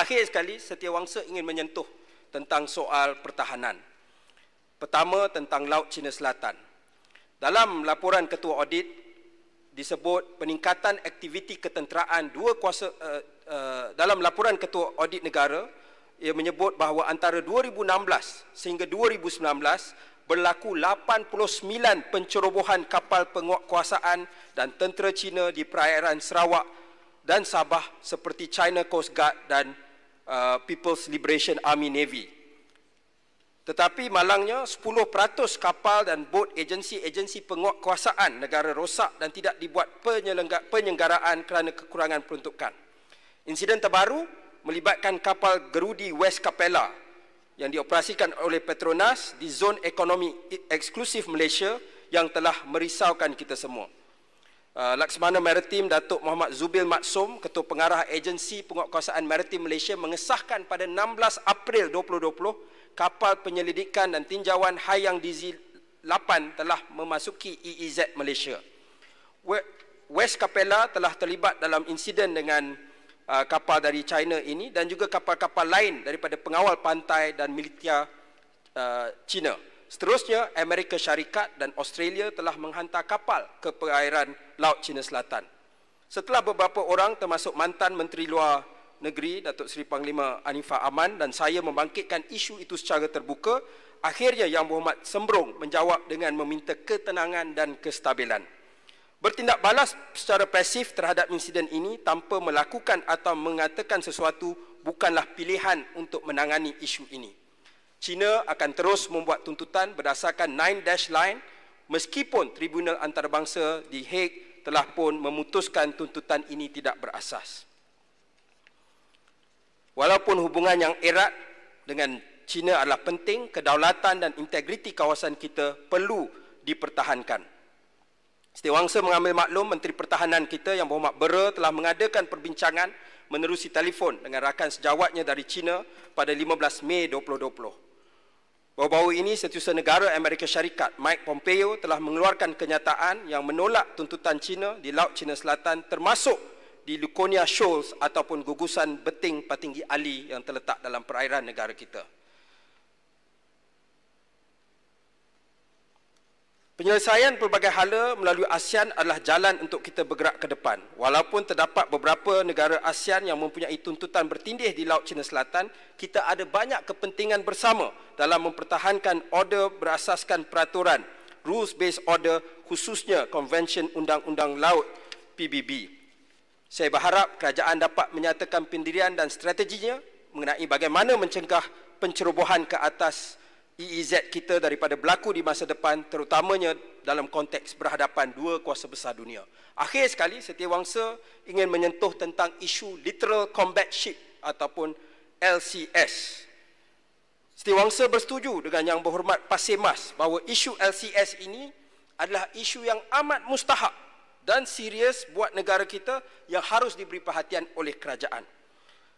akhir sekali, Setiawangsa ingin menyentuh tentang soal pertahanan. Pertama, tentang Laut Cina Selatan. Dalam laporan Ketua Audit disebut peningkatan aktiviti ketenteraan dalam laporan Ketua Audit Negara, ia menyebut bahawa antara 2016 sehingga 2019 berlaku 89 pencerobohan kapal penguatkuasaan dan tentera Cina di perairan Sarawak dan Sabah seperti China Coast Guard dan People's Liberation Army Navy. Tetapi malangnya 10% kapal dan bot agensi-agensi penguatkuasaan negara rosak dan tidak dibuat penyelenggaraan kerana kekurangan peruntukan. Insiden terbaru melibatkan kapal gerudi West Capella yang dioperasikan oleh Petronas di zon ekonomi eksklusif Malaysia yang telah merisaukan kita semua. Laksamana Maritim Datuk Muhammad Zubil Maksum, Ketua Pengarah Agensi Penguatkuasaan Maritim Malaysia, mengesahkan pada 16 April 2020 kapal penyelidikan dan tinjauan Hayang DZ-8 telah memasuki EEZ Malaysia. West Capella telah terlibat dalam insiden dengan kapal dari China ini dan juga kapal-kapal lain daripada pengawal pantai dan militer China. Seterusnya, Amerika Syarikat dan Australia telah menghantar kapal ke perairan Laut Cina Selatan. Setelah beberapa orang termasuk mantan Menteri Luar Negeri Datuk Seri Panglima Anifah Aman dan saya membangkitkan isu itu secara terbuka, akhirnya Yang Berhormat Sembrong menjawab dengan meminta ketenangan dan kestabilan. Bertindak balas secara pasif terhadap insiden ini tanpa melakukan atau mengatakan sesuatu bukanlah pilihan untuk menangani isu ini. China akan terus membuat tuntutan berdasarkan 9-dash line meskipun Tribunal Antarabangsa di Hague telah pun memutuskan tuntutan ini tidak berasas. Walaupun hubungan yang erat dengan China adalah penting, kedaulatan dan integriti kawasan kita perlu dipertahankan. Setiawangsa mengambil maklum Menteri Pertahanan kita Yang Berhormat Bera telah mengadakan perbincangan menerusi telefon dengan rakan sejawatnya dari China pada 15 Mei 2020. Baru-baru ini Setiausaha Negara Amerika Syarikat Mike Pompeo telah mengeluarkan kenyataan yang menolak tuntutan China di Laut Cina Selatan termasuk di Luconia Shoals ataupun gugusan beting Patinggi Ali yang terletak dalam perairan negara kita. Penyelesaian pelbagai hala melalui ASEAN adalah jalan untuk kita bergerak ke depan. Walaupun terdapat beberapa negara ASEAN yang mempunyai tuntutan bertindih di Laut Cina Selatan, kita ada banyak kepentingan bersama dalam mempertahankan order berasaskan peraturan, rules-based order, khususnya Konvensyen Undang-Undang Laut PBB. Saya berharap kerajaan dapat menyatakan pendirian dan strateginya mengenai bagaimana mencegah pencerobohan ke atas EEZ kita daripada berlaku di masa depan, terutamanya dalam konteks berhadapan dua kuasa besar dunia. Akhir sekali, Setiawangsa ingin menyentuh tentang isu Littoral Combat Ship ataupun LCS. Setiawangsa bersetuju dengan Yang Berhormat Pasir Mas bahawa isu LCS ini adalah isu yang amat mustahak dan serius buat negara kita yang harus diberi perhatian oleh kerajaan.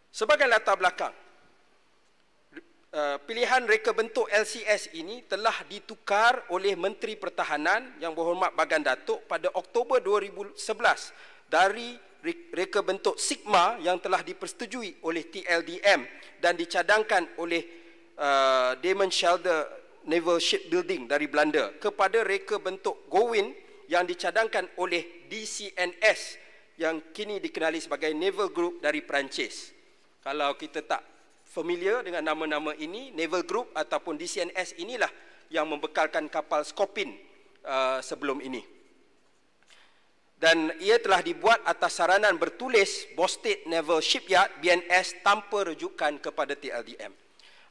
Sebagai latar belakang, pilihan reka bentuk LCS ini telah ditukar oleh Menteri Pertahanan Yang Berhormat Bagan Datuk pada Oktober 2011 dari reka bentuk Sigma yang telah dipersetujui oleh TLDM dan dicadangkan oleh Damen-Schelder Naval Shipbuilding dari Belanda kepada reka bentuk Gowin yang dicadangkan oleh DCNS yang kini dikenali sebagai Naval Group dari Perancis. Kalau kita tak familiar dengan nama-nama ini, Naval Group ataupun DCNS inilah yang membekalkan kapal Scorpin sebelum ini. Dan ia telah dibuat atas saranan bertulis Boston Naval Shipyard BNS tanpa rujukan kepada TLDM.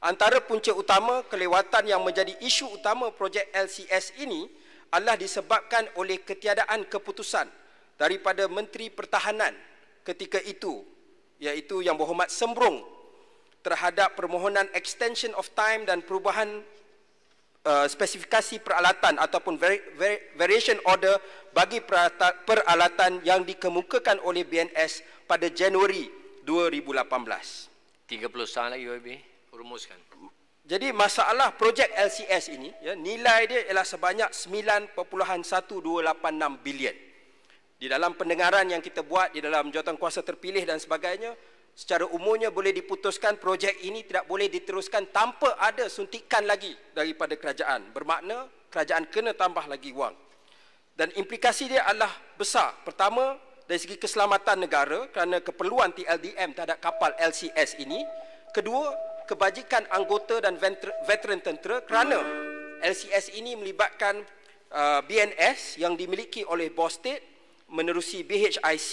Antara punca utama kelewatan yang menjadi isu utama projek LCS ini adalah disebabkan oleh ketiadaan keputusan daripada Menteri Pertahanan ketika itu, iaitu Yang Berhormat Sembrong, terhadap permohonan extension of time dan perubahan spesifikasi peralatan ataupun variation order bagi peralatan yang dikemukakan oleh BNS pada Januari 2018. 30 saat lagi YB, rumuskan. Jadi masalah projek LCS ini, nilai dia ialah sebanyak 9.1286 bilion. Di dalam pendengaran yang kita buat di dalam jawatankuasa terpilih dan sebagainya, secara umumnya boleh diputuskan projek ini tidak boleh diteruskan tanpa ada suntikan lagi daripada kerajaan. Bermakna kerajaan kena tambah lagi wang. Dan implikasi dia adalah besar. Pertama, dari segi keselamatan negara kerana keperluan TLDM terhadap kapal LCS ini. Kedua, kebajikan anggota dan veteran tentera kerana LCS ini melibatkan BNS yang dimiliki oleh Borsted menerusi BHIC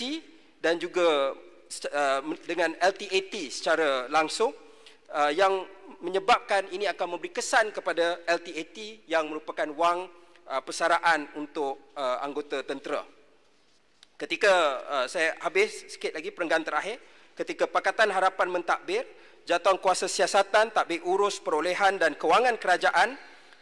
dan juga dengan LTAT secara langsung yang menyebabkan ini akan memberi kesan kepada LTAT yang merupakan wang persaraan untuk anggota tentera. Ketika saya habis sikit lagi perenggan terakhir, ketika Pakatan Harapan mentadbir Jatuhan Kuasa Siasatan Tadbir Urus Perolehan dan Kewangan Kerajaan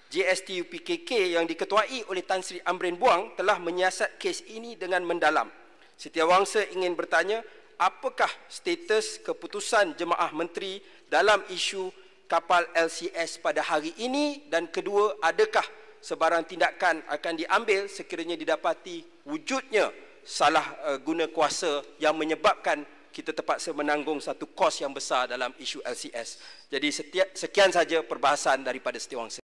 JSTU-PKK yang diketuai oleh Tan Sri Amrin Buang telah menyiasat kes ini dengan mendalam. Setiawangsa ingin bertanya, apakah status keputusan Jemaah Menteri dalam isu kapal LCS pada hari ini, dan kedua, adakah sebarang tindakan akan diambil sekiranya didapati wujudnya salah guna kuasa yang menyebabkan kita terpaksa menanggung satu kos yang besar dalam isu LCS. Jadi sekian saja perbahasan daripada Setiawangsa.